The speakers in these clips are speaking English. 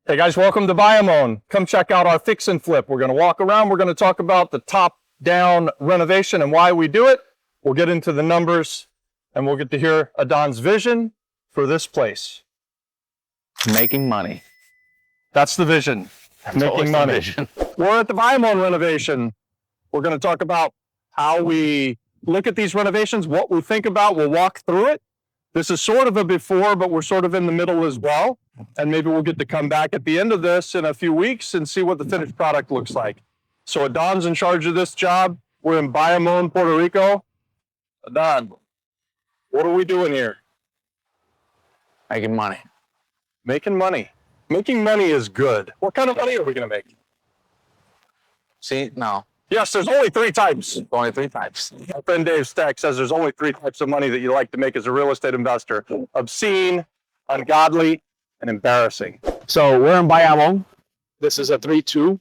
Hey guys, welcome to Bayamon. Come check out our fix and flip. We're going to walk around. We're going to talk about the top-down renovation and why we do it. We'll get into the numbers and we'll get to hear Adan's vision for this place. Making money. That's the vision. Making money. We're at the Bayamon renovation. We're going to talk about how we look at these renovations, what we think about. We'll walk through it. This is sort of a before, but we're sort of in the middle as well. And maybe we'll get to come back at the end of this in a few weeks and see what the finished product looks like. So Adan's in charge of this job. We're in Bayamon, Puerto Rico. Adan, what are we doing here? Making money. Making money. Making money is good. What kind of money are we going to make? See, no. Yes, there's only three types. Only three types. My friend Dave Stack says there's only three types of money that you like to make as a real estate investor. Obscene, ungodly, and embarrassing. So we're in Bayamon. This is a 3-2.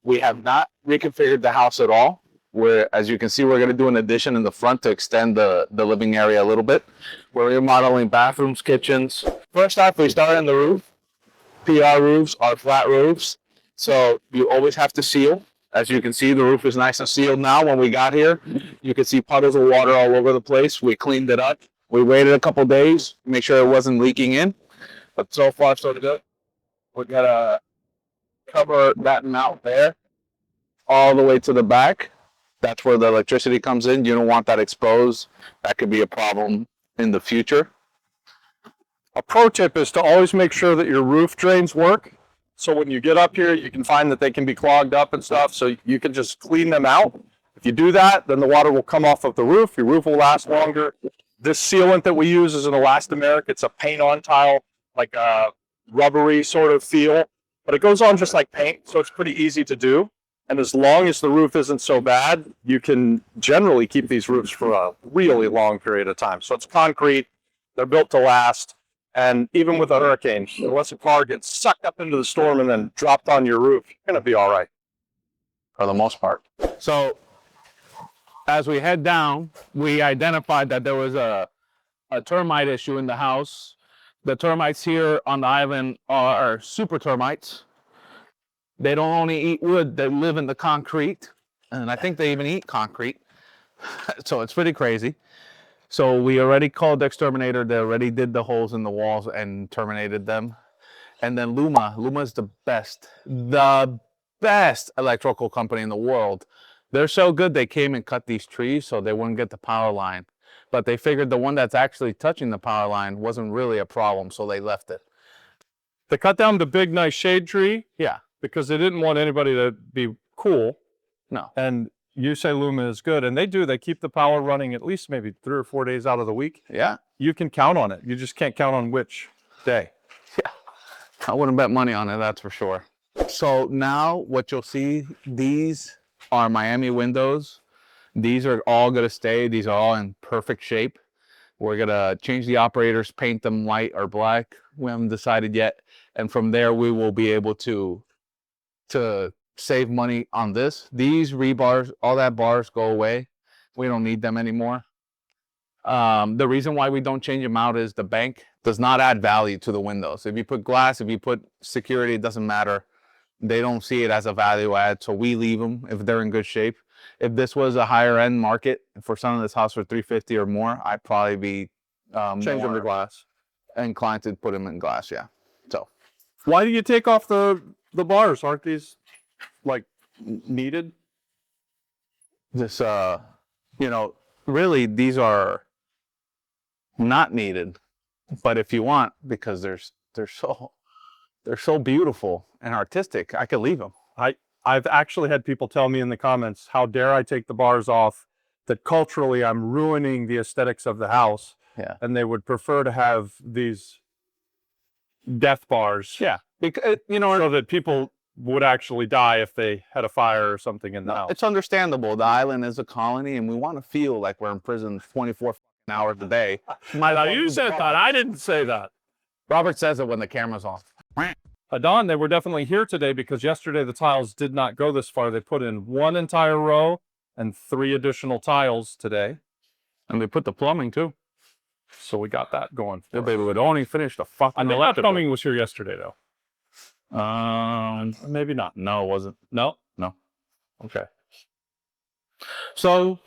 We have not reconfigured the house at all. As you can see, we're going to do an addition in the front to extend the living area a little bit. We're remodeling bathrooms, kitchens. First off, we start on the roof. PR roofs are flat roofs, so you always have to seal. As you can see, the roof is nice and sealed now. When we got here, you could see puddles of water all over the place. We cleaned it up. We waited a couple days to make sure it wasn't leaking in. But so far, so good. We're going to cover that mount there all the way to the back. That's where the electricity comes in. You don't want that exposed. That could be a problem in the future. A pro tip is to always make sure that your roof drains work. So when you get up here, you can find that they can be clogged up and stuff. So you can just clean them out. If you do that, then the water will come off of the roof. Your roof will last longer. This sealant that we use is an elastomeric. It's a paint-on tile, like a rubbery sort of feel. But it goes on just like paint, so it's pretty easy to do. And as long as the roof isn't so bad, you can generally keep these roofs for a really long period of time. So it's concrete. They're built to last. And even with a hurricane, unless a car gets sucked up into the storm and then dropped on your roof, you're going to be all right. For the most part. So as we head down, we identified that there was a termite issue in the house. The termites here on the island are super termites. They don't only eat wood, they live in the concrete. And I think they even eat concrete. So it's pretty crazy. So we already called the exterminator. They already did the holes in the walls and terminated them. And then Luma is the best electrical company in the world. They're so good, they came and cut these trees so they wouldn't get the power line. But they figured the one that's actually touching the power line wasn't really a problem, so they left it. They cut down the big, nice shade tree. Yeah. Because they didn't want anybody to be cool. No. And you say Luma is good, and they do. They keep the power running at least maybe 3 or 4 days out of the week. Yeah. You can count on it. You just can't count on which day. Yeah. I wouldn't bet money on it, that's for sure. So now what you'll see, these are Miami windows. These are all going to stay. These are all in perfect shape. We're going to change the operators, paint them white or black. We haven't decided yet. And from there, we will be able to save money on this. These rebars, all that bars go away. We don't need them anymore. The reason why we don't change them out is the bank does not add value to the windows. If you put glass, if you put security, it doesn't matter. They don't see it as a value add, so we leave them if they're in good shape. If this was a higher end market for selling this house for $350 or more, I'd probably be Change them to glass. inclined to put them in glass. Yeah. So why do you take off the bars? Aren't these like needed? this, really these are not needed, but if you want, because they're so beautiful and artistic, I could leave them. I've actually had people tell me in the comments, how dare I take the bars off, that culturally I'm ruining the aesthetics of the house. Yeah. And they would prefer to have these death bars. Yeah. Because, so that people would actually die if they had a fire or something in the house. It's understandable. The island is a colony and we want to feel like we're in prison 24 hours a day. Now you said that. I didn't say that. Robert says it when the camera's off. Adan, they were definitely here today because yesterday the tiles did not go this far. They put in 1 entire row and 3 additional tiles today. And they put the plumbing too. So we got that going. Yeah, baby, would only finish the fucking I think that plumbing was here yesterday though. Maybe not. No, it wasn't. No? No. Okay. So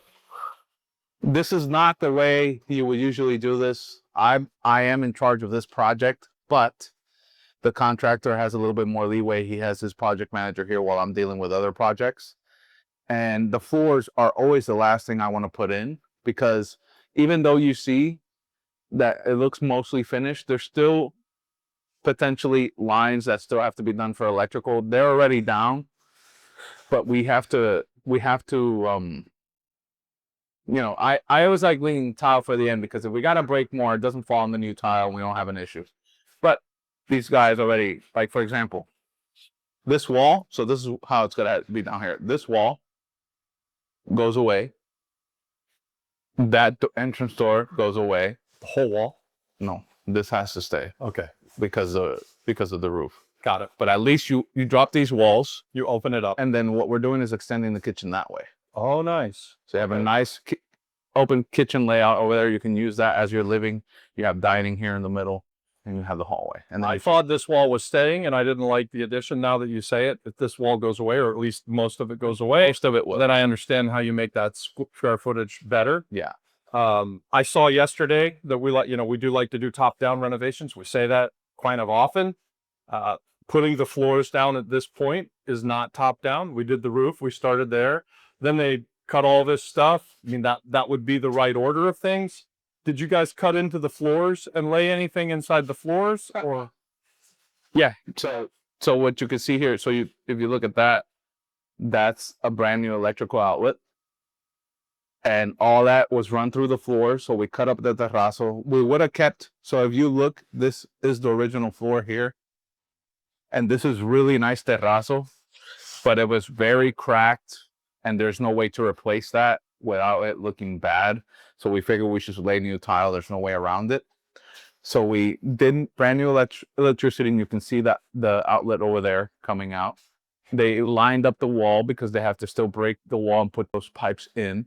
this is not the way you would usually do this. I am in charge of this project, but the contractor has a little bit more leeway. He has his project manager here while I'm dealing with other projects. And the floors are always the last thing I want to put in, because even though you see that it looks mostly finished, there's still potentially lines that still have to be done for electrical. They're already down, but we have to you know, I always like leaving tile for the end, because if we got to break more, it doesn't fall on the new tile and we don't have an issue. But these guys already, like, for example, this wall, so this is how it's going to be down here. This wall goes away. That entrance door goes away. The whole wall? No, this has to stay Okay. because of the roof. Got it. But at least you drop these walls, You open it up. and then what we're doing is extending the kitchen that way. Oh, nice. So you have a nice open kitchen layout over there. You can use that as your living. You have dining here in the middle, and you have the hallway. And then I thought this wall was staying, and I didn't like the addition. Now that you say it, if this wall goes away, or at least most of it goes away, most of it will. then I understand how you make that square footage better. Yeah. I saw yesterday that we do like to do top-down renovations. We say that kind of often. Putting the floors down at this point is not top-down. We did the roof. We started there. Then they cut all this stuff. I mean, that would be the right order of things. Did you guys cut into the floors and lay anything inside the floors, or? Yeah. So what you can see here, if you look at that, that's a brand new electrical outlet. And all that was run through the floor. So we cut up the terrazzo. We would have kept, so if you look, this is the original floor here. And this is really nice terrazzo, but it was very cracked, and there's no way to replace that without it looking bad. So we figured we should lay new tile. There's no way around it. So we did brand new electricity, and you can see that the outlet over there coming out. They lined up the wall because they have to still break the wall and put those pipes in.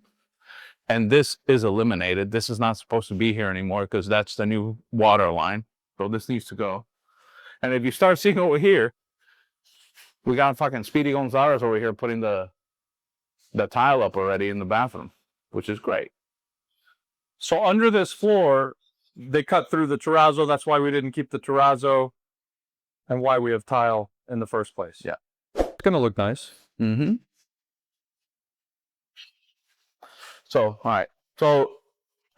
And this is eliminated. This is not supposed to be here anymore because that's the new water line. So this needs to go. And if you start seeing over here, we got fucking Speedy Gonzalez over here putting the tile up already in the bathroom, which is great. So under this floor, they cut through the terrazzo. That's why we didn't keep the terrazzo, and why we have tile in the first place. Yeah. It's going to look nice. Mm-hmm. So, all right. So,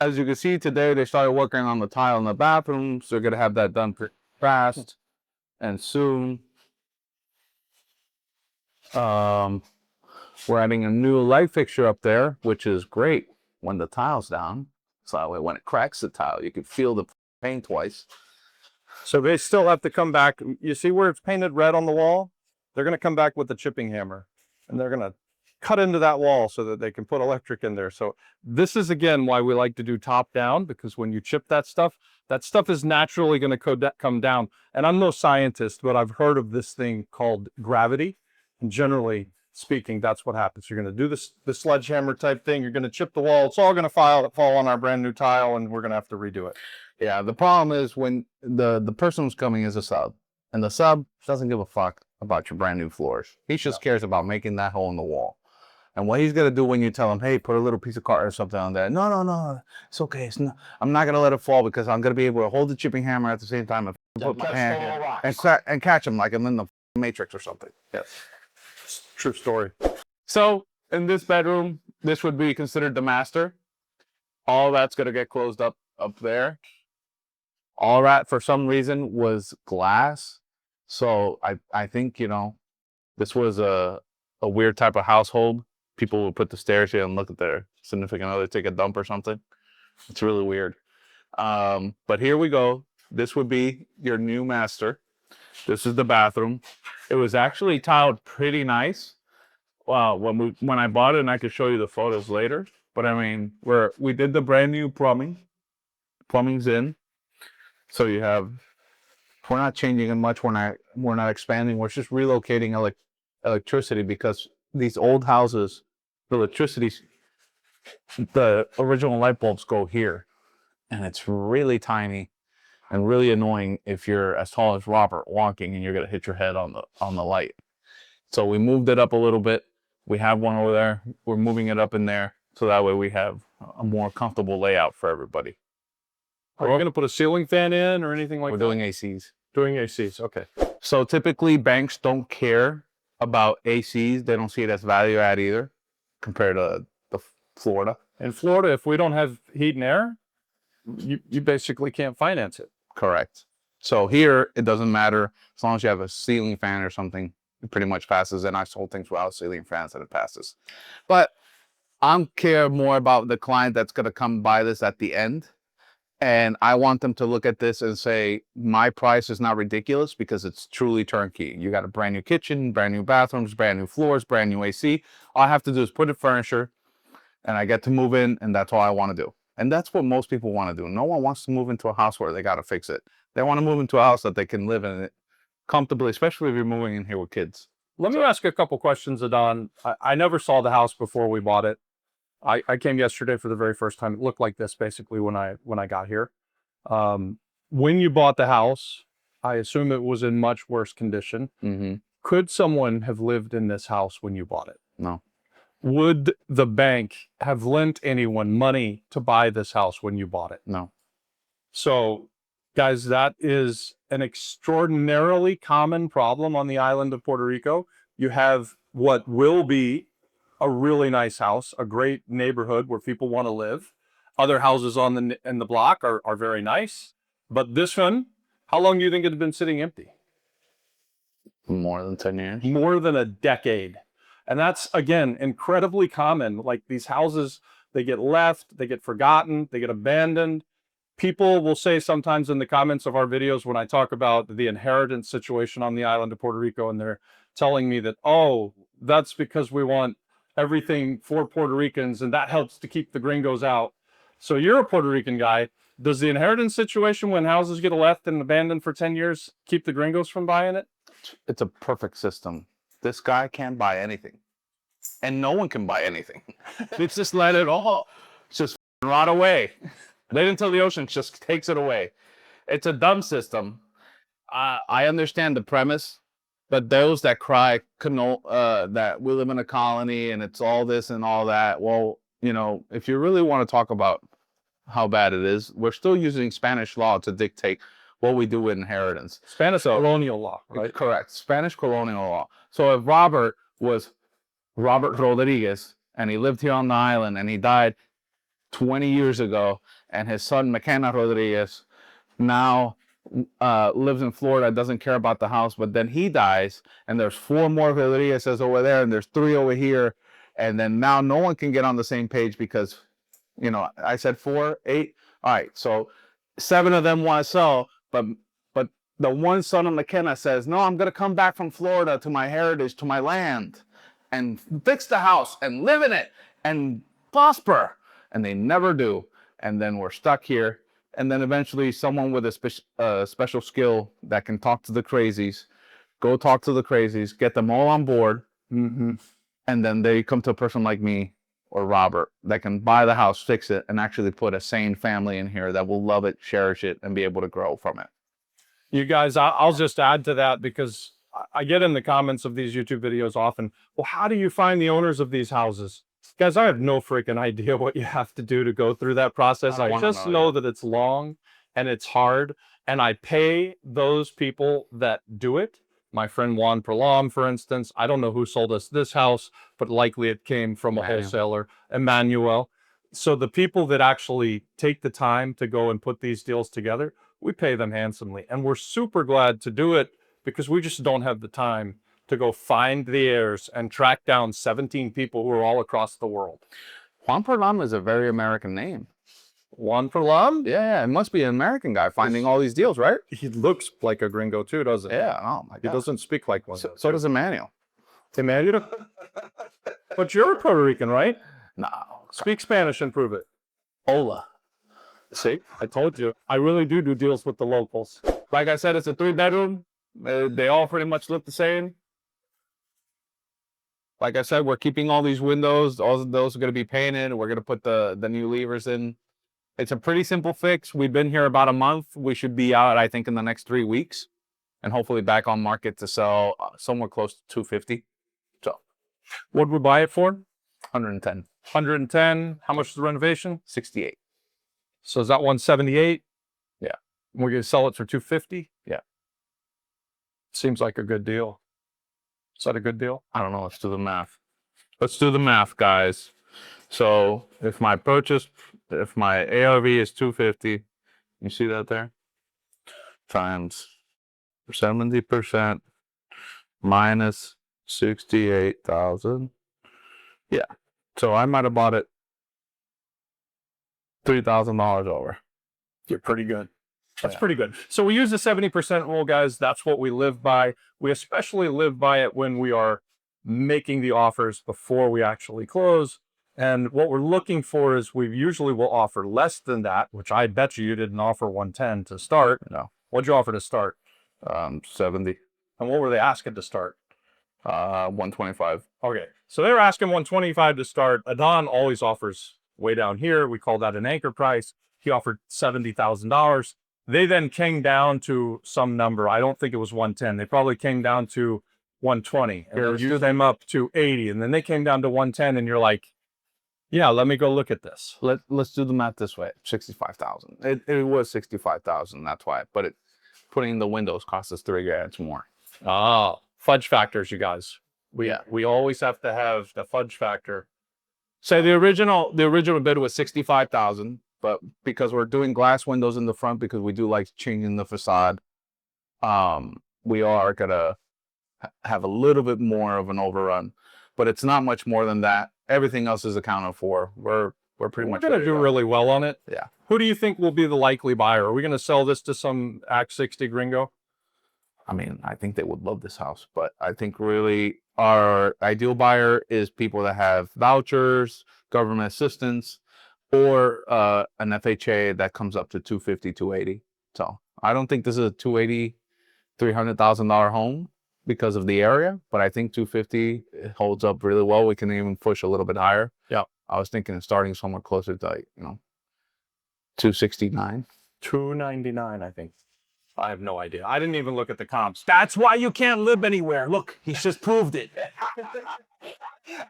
as you can see today, they started working on the tile in the bathrooms. They're going to have that done pretty fast and soon. We're adding a new light fixture up there, which is great when the tile's down. So that way, when it cracks the tile, you can feel the paint twice. So they still have to come back. You see where it's painted red on the wall? They're going to come back with the chipping hammer, and they're going to cut into that wall so that they can put electric in there. So this is, again, why we like to do top down, because when you chip that stuff is naturally going to come down. And I'm no scientist, but I've heard of this thing called gravity. And generally speaking, that's what happens. You're going to do the sledgehammer type thing. You're going to chip the wall. It's all going to fall on our brand new tile, and we're going to have to redo it. Yeah, the problem is when the person who's coming is a sub, and the sub doesn't give a fuck about your brand new floors. He just cares about making that hole in the wall. And what he's gonna do when you tell him, hey, put a little piece of carton or something on that. No, it's okay. It's not, I'm not gonna let it fall because I'm gonna be able to hold the chipping hammer at the same time and put my hand and catch him like I'm in the Matrix or something. Yes, true story. So in this bedroom, this would be considered the master. All that's gonna get closed up there. All that for some reason was glass. So I think, you know, this was a weird type of household. People would put the stairs here and look at their significant other take a dump or something. It's really weird. But here we go. This would be your new master. This is the bathroom. It was actually tiled pretty nice. Wow, when I bought it, and I could show you the photos later. But I mean, we did the brand new plumbing. Plumbing's in. So you have, we're not changing it much. We're not expanding. We're just relocating electricity because these old houses, the original light bulbs go here, and it's really tiny. and really annoying if you're as tall as Robert walking and you're gonna hit your head on the light. So we moved it up a little bit. We have one over there. We're moving it up in there so that way we have a more comfortable layout for everybody. Are you going to put a ceiling fan in or anything like We're that? doing ACs. Doing ACs. Okay. So typically banks don't care about ACs. They don't see it as value add either compared to the Florida. In Florida, if we don't have heat and air, you basically can't finance it. Correct. So here, it doesn't matter. As long as you have a ceiling fan or something, it pretty much passes. And I sold things without ceiling fans and it passes. But I care more about the client that's going to come buy this at the end. And I want them to look at this and say, my price is not ridiculous because it's truly turnkey. You got a brand new kitchen, brand new bathrooms, brand new floors, brand new AC. All I have to do is put in furniture and I get to move in, and that's all I want to do. And that's what most people want to do. No one wants to move into a house where they got to fix it. They want to move into a house that they can live in it comfortably, especially if you're moving in here with kids. Let me ask you a couple questions, Adan. I never saw the house before we bought it. I came yesterday for the very first time. It looked like this basically when I got here. When you bought the house, I assume it was in much worse condition. Mm-hmm. Could someone have lived in this house when you bought it? No. Would the bank have lent anyone money to buy this house when you bought it? No. So, guys, that is an extraordinarily common problem on the island of Puerto Rico. You have what will be a really nice house, a great neighborhood where people want to live. Other houses on the block are very nice, but this one, how long do you think it had been sitting empty? More than 10 years. More than a decade. And that's, again, incredibly common. Like these houses, they get left, they get forgotten, they get abandoned. People will say sometimes in the comments of our videos when I talk about the inheritance situation on the island of Puerto Rico, and they're telling me that, oh, that's because we want everything for Puerto Ricans and that helps to keep the gringos out. So you're a Puerto Rican guy. Does the inheritance situation when houses get left and abandoned for 10 years keep the gringos from buying it? It's a perfect system. This guy can't buy anything. And no one can buy anything. It's just let it all just rot away. Right into the ocean, just takes it away. It's a dumb system. I understand the premise, but those that cry that we live in a colony and it's all this and all that, well, you know, if you really want to talk about how bad it is, we're still using Spanish law to dictate what we do with inheritance. Spanish colonial law, right? Correct. Spanish colonial law. So if Robert was Robert Rodriguez and he lived here on the island and he died 20 years ago, and his son McKenna Rodriguez now lives in Florida, doesn't care about the house, but then he dies and there's 4 more Rodriguez's over there and there's 3 over here, and then now no one can get on the same page because, you know, I said 4, 8. All right, so 7 of them want to sell, but the one son of McKenna says, no, I'm going to come back from Florida to my heritage, to my land, and fix the house and live in it and prosper. And they never do. And then we're stuck here. And then eventually someone with a special skill that can talk to the crazies, go talk to the crazies, get them all on board. Mm-hmm. And then they come to a person like me or Robert that can buy the house, fix it, and actually put a sane family in here that will love it, cherish it, and be able to grow from it. You guys, I'll just add to that because I get in the comments of these YouTube videos often, well, how do you find the owners of these houses? Guys, I have no freaking idea what you have to do to go through that process. I just know that it's long and it's hard, and I pay those people that do it. My friend Juan Perlam, for instance, I don't know who sold us this house, but likely it came from a wholesaler, Emmanuel. So the people that actually take the time to go and put these deals together, we pay them handsomely. And we're super glad to do it because we just don't have the time to go find the heirs and track down 17 people who are all across the world. Juan Perlam is a very American name. Juan Perlam? Yeah, it must be an American guy finding all these deals, right? He looks like a gringo too, doesn't he? Yeah, oh my God. He doesn't speak like one. So does Emmanuel. Emmanuel? But you're a Puerto Rican, right? No. Speak Spanish and prove it. Hola. See, I told you. I really do deals with the locals. Like I said, it's a 3-bedroom. They all pretty much look the same. Like I said, we're keeping all these windows. All of those are going to be painted. We're going to put the new levers in. It's a pretty simple fix. We've been here about a month. We should be out, I think, in the next 3 weeks, and hopefully back on market to sell somewhere close to 250. So, What would we buy it for? 110, 110. How much is the renovation? 68. So is that 178? Yeah. We're going to sell it for 250? Yeah. Seems like a good deal. Is that a good deal? I don't know. Let's do the math. Let's do the math, guys. So if my ARV is 250, you see that there? Times 70% minus 68,000. Yeah. So I might have bought it $3,000 over. You're pretty good. That's Yeah. pretty good. So we use the 70% rule, guys. That's what we live by. We especially live by it when we are making the offers before we actually close. And what we're looking for is we usually will offer less than that, which I bet you didn't offer 110 to start. No. What'd you offer to start? 70. And what were they asking to start? 125. Okay. So they were asking 125 to start. Adan always offers way down here. We call that an anchor price. He offered $70,000. They then came down to some number. I don't think it was 110. They probably came down to 120. And then you came up to 80. And then they came down to 110. And you're like, yeah, let me go look at this. Let's do the math this way. 65,000. It was 65,000. That's why. But putting in the windows cost us $3,000 more. Oh, fudge factors, you guys. Yeah. We always have to have the fudge factor. So the original bid was 65,000, but because we're doing glass windows in the front, because we do like changing the facade, we are gonna have a little bit more of an overrun, but it's not much more than that. Everything else is accounted for. We're pretty much gonna do really well on it. Yeah. Who do you think will be the likely buyer? Are we gonna sell this to some Act 60 gringo? I mean, I think they would love this house, but I think really our ideal buyer is people that have vouchers, government assistance, or an FHA that comes up to 250, 280. So I don't think this is a $280,000, $300,000 home because of the area, but I think 250 it holds up really well. We can even push a little bit higher. Yeah. I was thinking of starting somewhere closer to 269. 299, I think. I have no idea. I didn't even look at the comps. That's why you can't live anywhere. Look, he's just proved it.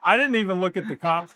I didn't even look at the comps.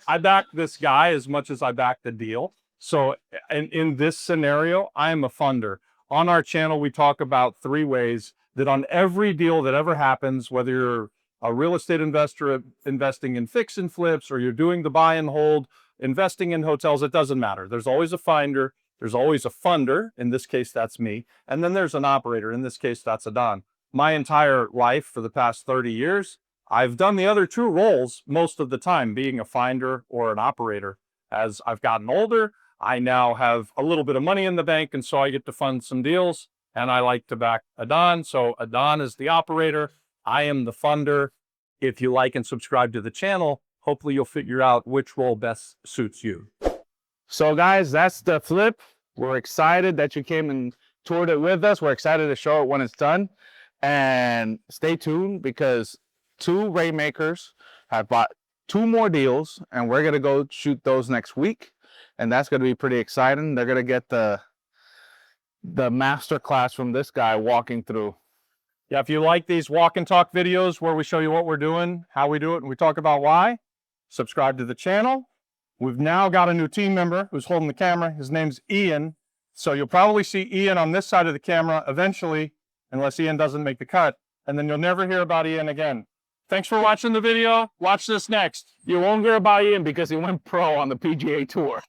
I backed this guy as much as I backed the deal. So in this scenario, I am a funder. On our channel, we talk about 3 ways that on every deal that ever happens, whether you're a real estate investor investing in fix and flips, or you're doing the buy and hold, investing in hotels, it doesn't matter. There's always a finder. There's always a funder. In this case, that's me. And then there's an operator. In this case, that's Adan. My entire life for the past 30 years, I've done the other 2 roles most of the time, being a finder or an operator. As I've gotten older, I now have a little bit of money in the bank, and so I get to fund some deals, and I like to back Adan. So Adan is the operator. I am the funder. If you like and subscribe to the channel, hopefully you'll figure out which role best suits you. So guys, that's the flip. We're excited that you came and toured it with us. We're excited to show it when it's done. And stay tuned because 2 rainmakers have bought 2 more deals, and we're going to go shoot those next week. And that's going to be pretty exciting. They're going to get the master class from this guy walking through. Yeah, if you like these walk and talk videos where we show you what we're doing, how we do it, and we talk about why, subscribe to the channel. We've now got a new team member who's holding the camera. His name's Ian. So you'll probably see Ian on this side of the camera eventually, unless Ian doesn't make the cut. And then you'll never hear about Ian again. Thanks for watching the video. Watch this next. You won't hear about Ian because he went pro on the PGA Tour.